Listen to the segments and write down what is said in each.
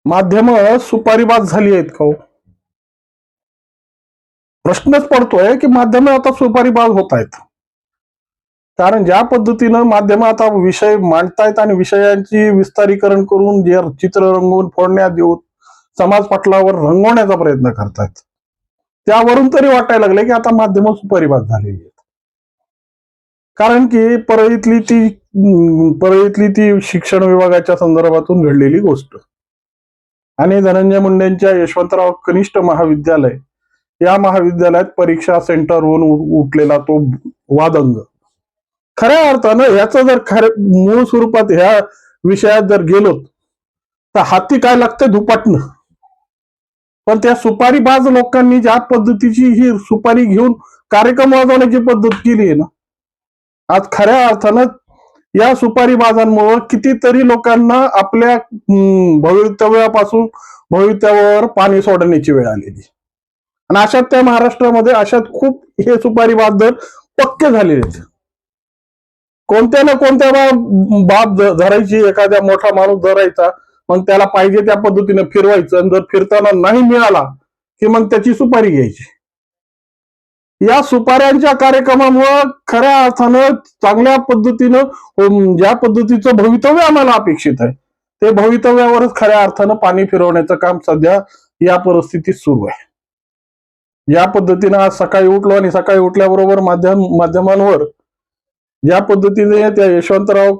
माध्यम सुपारीबाज झाली आहेत का हो? प्रश्नच पडतोय की माध्यम आता सुपारीबाज होत आहेत. कारण ज्या पद्धतीनं माध्यम आता विषय मांडतायत आणि विषयांची विस्तारीकरण करून जे चित्र रंगवून फोडण्यात देऊन समाज पटलावर रंगवण्याचा प्रयत्न करतायत, त्यावरून तरी वाटायला लागले की आता माध्यम सुपारीबाज झालेली आहेत. कारण की परळीतली ती शिक्षण विभागाच्या संदर्भातून घडलेली गोष्ट आणि धनंजय मुंडेंच्या यशवंतराव कनिष्ठ महाविद्यालय या महाविद्यालयात परीक्षा सेंटरवरून उठलेला तो वादंग, खऱ्या अर्थानं ह्याचं जर मूळ स्वरूपात ह्या विषयात जर गेलो तर हाती काय लागतं धुपाटणं. पण त्या सुपारीबाज लोकांनी ज्या पद्धतीची ही सुपारी घेऊन कार्यक्रम वाजवण्याची पद्धत केली आहे ना, आज खऱ्या अर्थानं या सुपारीबाजांमुळे कितीतरी लोकांना आपल्या भवितव्यावर पाणी सोडण्याची वेळ आलेली. आणि अशात त्या महाराष्ट्रामध्ये अशात खूप हे सुपारीबाज दर पक्के झालेले आहेत. कोणत्या ना कोणत्या बाब धरायची, एखाद्या मोठा माणूस धरायचा, मग त्याला पाहिजे त्या पद्धतीने फिरवायचं, आणि जर फिरताना नाही मिळाला की मग त्याची सुपारी घ्यायची. या सुपाऱ्यांच्या कार्यक्रमामुळं खऱ्या अर्थानं चांगल्या पद्धतीनं ज्या पद्धतीचं भवितव्य आम्हाला अपेक्षित आहे, ते भवितव्यावरच खऱ्या अर्थानं पाणी फिरवण्याचं काम सध्या या परिस्थितीत सुरू आहे. या पद्धतीनं आज सकाळी उठलो आणि सकाळी उठल्याबरोबर माध्यमांवर ज्या पद्धतीने त्या यशवंतराव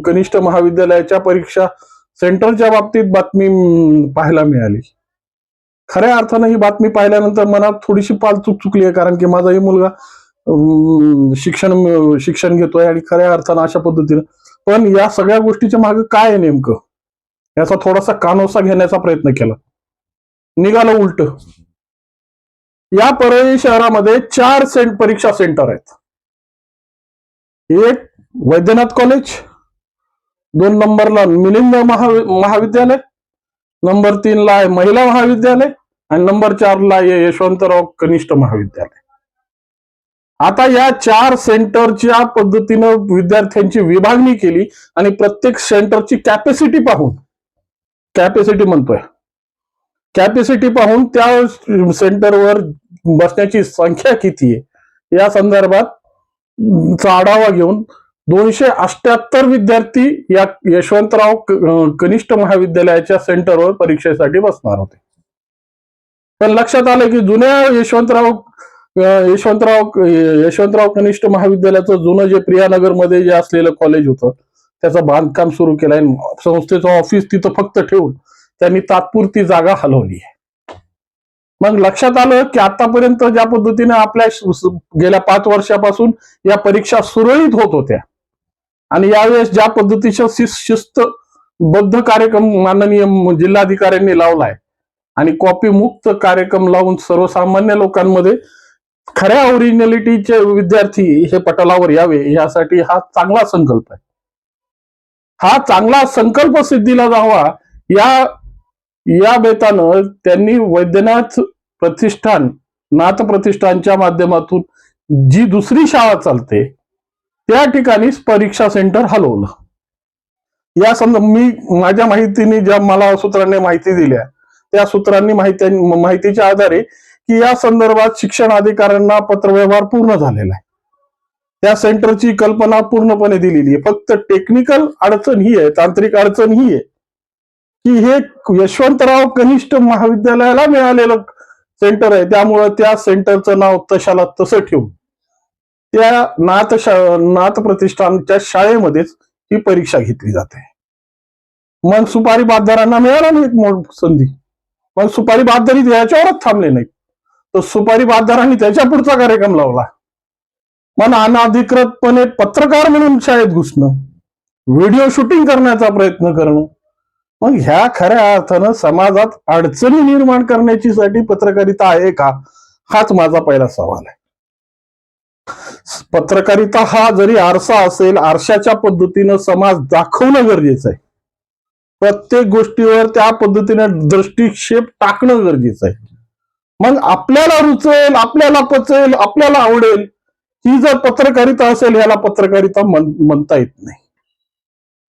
कनिष्ठ महाविद्यालयाच्या परीक्षा सेंटरच्या बाबतीत बातमी पाहायला मिळाली. खऱ्या अर्थानं ही बातमी पाहिल्यानंतर मनात थोडीशी पालचूक चुकली आहे, कारण की माझाही मुलगा शिक्षण घेतोय आणि खऱ्या अर्थानं अशा पद्धतीनं. पण या सगळ्या गोष्टीच्या मागे काय आहे नेमकं, याचा थोडासा कानोसा घेण्याचा प्रयत्न केला. निघालं उलट. या परळी शहरामध्ये 4 परीक्षा सेंटर आहेत. एक वैद्यनाथ कॉलेज, 2 नंबरला मिलिंद महाविद्यालय, नंबर 3 ला महिला महाविद्यालय आणि नंबर 4 ला यशवंतराव कनिष्ठ महाविद्यालय. आता या 4 सेंटरच्या पद्धतीनं विद्यार्थ्यांची विभागणी केली आणि प्रत्येक सेंटरची कॅपॅसिटी पाहून त्या सेंटरवर बसण्याची संख्या किती आहे या संदर्भात आढावा घेऊन 278 विद्यार्थी या यशवंतराव कनिष्ठ महाविद्यालयाच्या सेंटरवर परीक्षेसाठी बसणार होते. पण लक्षात आलं की जुन्या यशवंतराव कनिष्ठ महाविद्यालयाचं जुनं जे प्रियानगरमध्ये जे असलेलं कॉलेज होतं, त्याचं बांधकाम सुरू केलंय. संस्थेचं ऑफिस तिथं फक्त ठेवून त्यांनी तात्पुरती जागा हलवली. मग लक्षात आलं की आतापर्यंत ज्या पद्धतीने आपल्या गेल्या 5 वर्षापासून या परीक्षा सुरळीत होत होत्या आणि यावेळेस ज्या पद्धतीचा शिस्तबद्ध कार्यक्रम माननीय जिल्हाधिकाऱ्यांनी लावलाय आणि कॉपी मुक्त कार्यक्रम लावून सर्वसामान्य लोकांमध्ये खऱ्या ओरिजिनॅलिटीचे विद्यार्थी हे पटलावर यावे, यासाठी हा चांगला संकल्प आहे. हा चांगला संकल्प सिद्धीला जावा या बेतानं त्यांनी वैद्यनाथ नाथ प्रतिष्ठानच्या माध्यमातून जी दुसरी शाळा चालते त्या ठिकाणी परीक्षा सेंटर हलवलं. मी माझ्या माहितीने ज्या मला सूत्रांनी माहिती दिल्या त्या सूत्रांनी माहितीच्या आधारे की या संदर्भात शिक्षण अधिकाऱ्यांना पत्रव्यवहार पूर्ण झालेला आहे. त्या सेंटरची कल्पना पूर्णपणे दिलेली आहे. फक्त टेक्निकल अडचण ही आहे, तांत्रिक अडचण ही आहे की हे यशवंतराव कनिष्ठ महाविद्यालयाला मिळालेलं सेंटर आहे, त्यामुळं त्या सेंटरचं नाव तशाला तसं ठेवून त्या नाथ प्रतिष्ठानच्या शाळेमध्येच ही परीक्षा घेतली जाते. मग सुपारी बाददारांना मिळाला नाही एक संधी. मग सुपारी बाददारी याच्यावरच थांबले नाही, तर सुपारी बाददारांनी त्याच्या पुढचा कार्यक्रम लावला. मग अनाधिकृतपणे पत्रकार म्हणून शाळेत घुसणं, व्हिडिओ शूटिंग करण्याचा प्रयत्न करणं. मग ह्या खऱ्या अर्थानं समाजात अडचणी निर्माण करण्याची साठी पत्रकारिता आहे का, हाच माझा पहिला सवाल आहे. पत्रकारिता हा जरी आरसा असेल, आरशाच्या पद्धतीनं समाज दाखवणं गरजेचं आहे. प्रत्येक गोष्टीवर त्या पद्धतीने दृष्टिक्षेप टाकणं गरजेचं आहे. मग आपल्याला रुचेल, आपल्याला पचेल, आपल्याला आवडेल ही जर पत्रकारिता असेल, याला पत्रकारिता म्हणता येत नाही.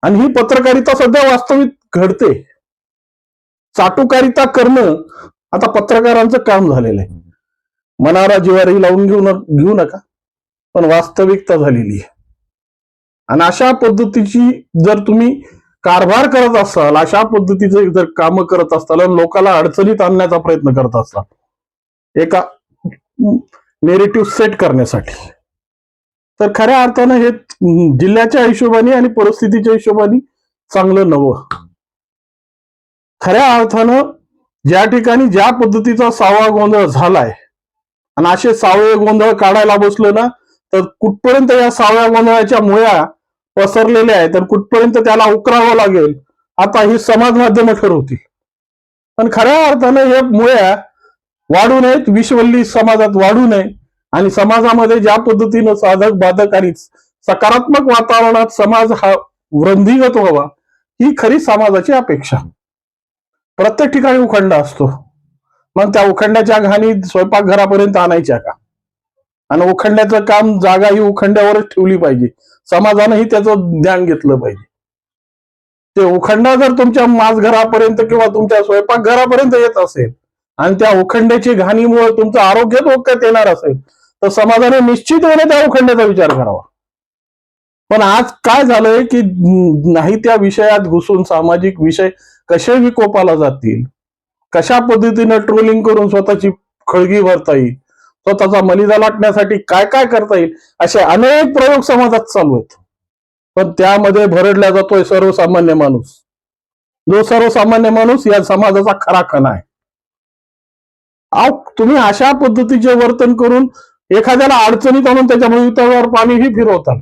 आणि ही पत्रकारिता सध्या वास्तविक घडते. चाटुकारिता करणं आता पत्रकारांचं काम झालेलं आहे. मनाला जिवारी लावून घेऊ नका, पण वास्तविकता झालेली आहे. आणि अशा पद्धतीची जर तुम्ही कारभार करत असाल, अशा पद्धतीचे जर काम करत असताल, लोकांना अडचणीत आणण्याचा प्रयत्न करत असाल एका नेरेटिव्ह सेट करण्यासाठी, तर खऱ्या अर्थानं हे जिल्ह्याच्या हिशोबाने आणि परिस्थितीच्या हिशोबाने चांगलं नवं. खऱ्या अर्थानं ज्या ठिकाणी ज्या पद्धतीचा सावळा गोंधळ झालाय आणि असे सावळे गोंधळ काढायला बसलो ना, तर कुठपर्यंत या सावळ्या गोंधळाच्या मुळ्या पसरलेल्या आहेत तर कुठपर्यंत त्याला उकरावं लागेल आता ही समाज माध्यमं ठरवतील. पण खऱ्या अर्थानं हे मुळ्या वाढू नयेत, विश्वल्ली समाजात वाढू नये आणि समाजामध्ये ज्या पद्धतीनं साधक बाधक आणि सकारात्मक वातावरणात समाज हा वृद्धिंगत व्हावा, ही खरी समाजाची अपेक्षा. प्रत्येक ठिकाणी उखंडा असतो, मग त्या उखंड्याच्या घाणी स्वयंपाकघरापर्यंत आणायच्या का? आणि उखंड्याचं काम जागा ही उखंड्यावरच ठेवली पाहिजे, समाजानंही त्याचं ध्यान घेतलं पाहिजे. ते उखंडा जर तुमच्या माझघरापर्यंत किंवा तुमच्या स्वयंपाकघरापर्यंत येत असेल आणि त्या उखंड्याची घाणीमुळे तुमचं आरोग्य धोक्यात येणार असेल, तर समाजाने निश्चितपणे त्या उखंड्याचा विचार करावा. पण आज काय झालंय की नाही त्या विषयात घुसून सामाजिक विषय कसे विकोपाला जातील, कशा पद्धतीनं ट्रोलिंग करून स्वतःची खळगी भरता येईल, स्वतःचा मलिदा लाटण्यासाठी काय काय करता येईल, असे अनेक प्रयोग समाजात चालू आहेत. पण त्यामध्ये भरडला जातोय सर्वसामान्य माणूस, जो सर्वसामान्य माणूस या समाजाचा खरा कणा आहे. तुम्ही अशा पद्धतीचे वर्तन करून एखाद्याला अडचणीत आणून त्याच्या भवितव्यावर पाणीही फिरवताल.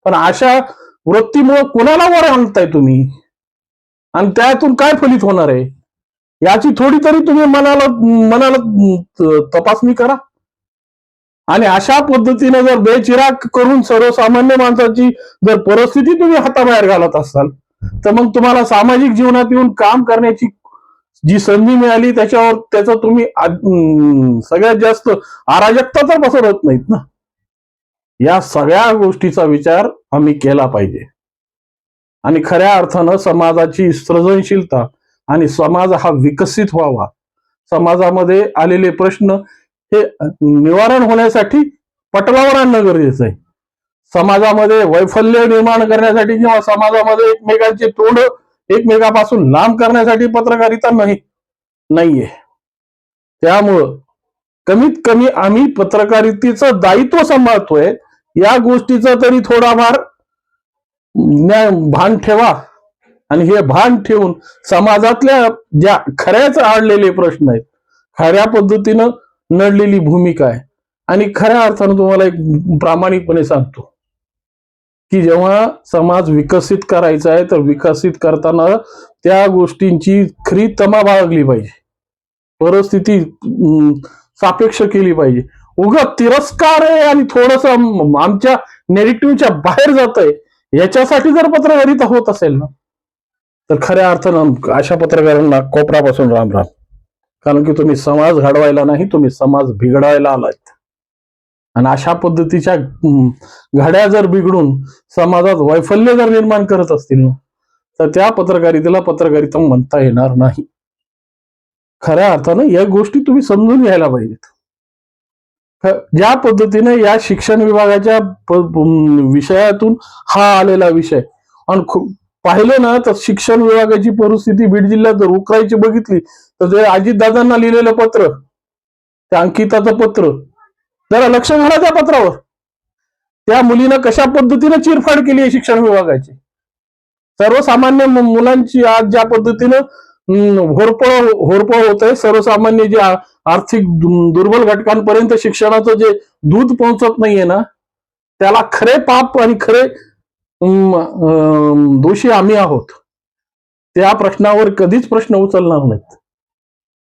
पण अशा वृत्तीमुळे कुणाला वर आणताय तुम्ही आणि त्यातून काय फलित होणार आहे याची थोडी तरी तुम्ही मनाला तपासणी करा. आणि अशा पद्धतीने जर बेचिराग करून सर्वसामान्य माणसाची जर परिस्थिती तुम्ही हाताबाहेर घालत असाल, तर मग तुम्हाला सामाजिक जीवनात येऊन काम करण्याची जी संधी मिळाली त्याचा तुम्ही सगळ्यात जास्त अराजकता तर पसरवत नाहीत ना. या सगळ्या गोष्टीचा विचार आम्ही केला पाहिजे आणि खऱ्या अर्थानं समाजाची सृजनशीलता आणि समाज हा विकसित व्हावा, समाजामध्ये आलेले प्रश्न हे निवारण होण्यासाठी पटलावर आणणं गरजेचं आहे. समाजामध्ये वैफल्य निर्माण करण्यासाठी किंवा समाजामध्ये एकमेकांचे तोंड एकमेकापासून लांब करण्यासाठी पत्रकारिता नाहीये. त्यामुळं कमीत कमी आम्ही पत्रकारितेचं दायित्व सांभाळतोय, या गोष्टीचा तरी थोडाफार भान ठेवा आणि हे भान ठेवून समाजातल्या ज्या खऱ्याच आडलेले प्रश्न आहेत, खऱ्या पद्धतीनं नडलेली भूमिका आहे आणि खऱ्या अर्थानं तुम्हाला एक प्रामाणिकपणे सांगतो की जेव्हा समाज विकसित करायचा आहे तर विकसित करताना त्या गोष्टींची खरी तमा बाळगली पाहिजे, परिस्थिती सापेक्ष केली पाहिजे. उगाच तिरस्कार आहे आणि थोडस आमच्या नेरेटिव्हच्या बाहेर जात आहे याच्यासाठी जर पत्रकारिता होत असेल ना, तर खऱ्या अर्थानं अशा पत्रकारांना कोपरापासून राम राम. कारण की तुम्ही समाज घडवायला नाही, तुम्ही समाज बिघडवायला आलात. आणि अशा पद्धतीच्या घड्या जर बिघडून समाजात वैफल्य जर निर्माण करत असतील ना, तर त्या पत्रकारितेला पत्रकारिता म्हणता येणार नाही. खऱ्या अर्थानं या गोष्टी तुम्ही समजून घ्यायला पाहिजेत. ज्या पद्धतीने या शिक्षण विभागाच्या विषयातून हा आलेला विषय आणि पाहिलं ना तर शिक्षण विभागाची परिस्थिती बीड जिल्ह्यात जर उकरायची बघितली तर ते अजितदादांना लिहिलेलं पत्र, त्या अंकिताचं पत्र, जरा लक्ष घाला त्या पत्रावर. त्या मुलीनं कशा पद्धतीने चिरफाड केली आहे शिक्षण विभागाची. सर्वसामान्य मुलांची आज ज्या पद्धतीनं होरपळ होत आहे, सर्वसामान्य जे आर्थिक दुर्बल घटकांपर्यंत शिक्षणाचं जे दूध पोहोचत नाहीये ना, त्याला खरे पाप आणि खरे दोषी आम्ही आहोत. त्या प्रश्नावर कधीच प्रश्न उचलणार नाहीत.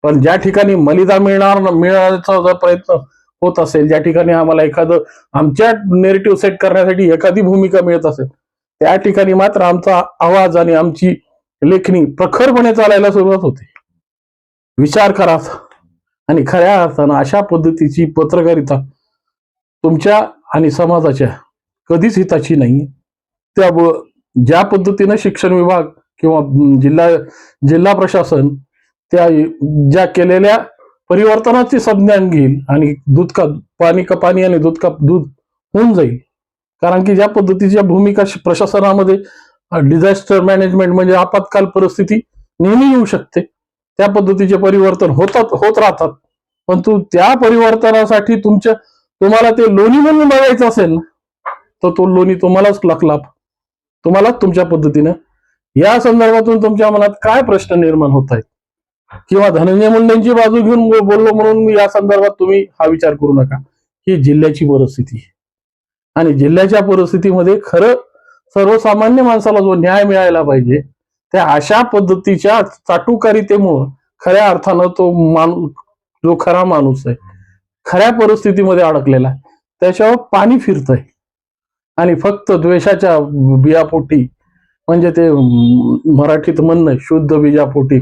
पण ज्या ठिकाणी मलिदा मिळण्याचा जर प्रयत्न होत असेल, ज्या ठिकाणी आम्हाला एखादं आमच्या नेरेटिव्ह सेट करण्यासाठी एखादी भूमिका मिळत असेल, त्या ठिकाणी मात्र आमचा आवाज आणि आमची लेखणी प्रखरपणे चालायला सुरुवात होते. विचार करा. आणि खऱ्या अर्थानं अशा पद्धतीची पत्रकारिता तुमच्या आणि समाजाच्या कधीच हिताची नाही. त्यामुळं ज्या पद्धतीनं शिक्षण विभाग किंवा जिल्हा प्रशासन त्या ज्या केलेल्या परिवर्तनाची संज्ञान घेईल आणि दूध का पाणी का पाणी आणि दूध का दूध होऊन जाईल. कारण की ज्या पद्धतीच्या भूमिका प्रशासनामध्ये डिझास्टर मॅनेजमेंट म्हणजे आपत्काल परिस्थिती नेहमी येऊ शकते, त्या पद्धतीचे परिवर्तन होत राहतात. परंतु त्या परिवर्तनासाठी तुम्हाला ते लोणी म्हणून बघायचं असेल ना, तर तो लोणी तुम्हालाच लागला, तुम्हालाच तुमच्या पद्धतीनं. या संदर्भातून तुमच्या मनात काय प्रश्न निर्माण होत आहेत, किंवा धनंजय मुंडेंची बाजू घेऊन बोललो म्हणून या संदर्भात तुम्ही हा विचार करू नका. ही जिल्ह्याची परिस्थिती आणि जिल्ह्याच्या परिस्थितीमध्ये खरं सर्वसामान्य माणसाला जो न्याय मिळायला पाहिजे, त्या अशा पद्धतीच्या चाटुकारितेमुळं खऱ्या अर्थानं तो माणूस, जो खरा माणूस आहे, खऱ्या परिस्थितीमध्ये अडकलेला आहे, त्याच्यावर पाणी फिरतंय. आणि फक्त द्वेषाच्या बियापोटी, म्हणजे ते मराठीत म्हणणं शुद्ध बीजापोटी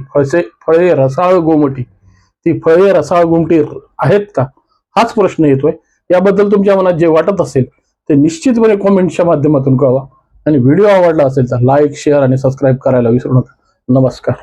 फळे रसाळ गोमटी, ती फळे रसाळ गोमटी आहेत का, हाच प्रश्न येतोय. याबद्दल तुमच्या मनात जे वाटत असेल ते निश्चितपणे कॉमेंटच्या माध्यमातून कळवा. आणि व्हिडिओ आवडला असेल तर लाईक, शेअर आणि सबस्क्राईब करायला विसरू नका. नमस्कार.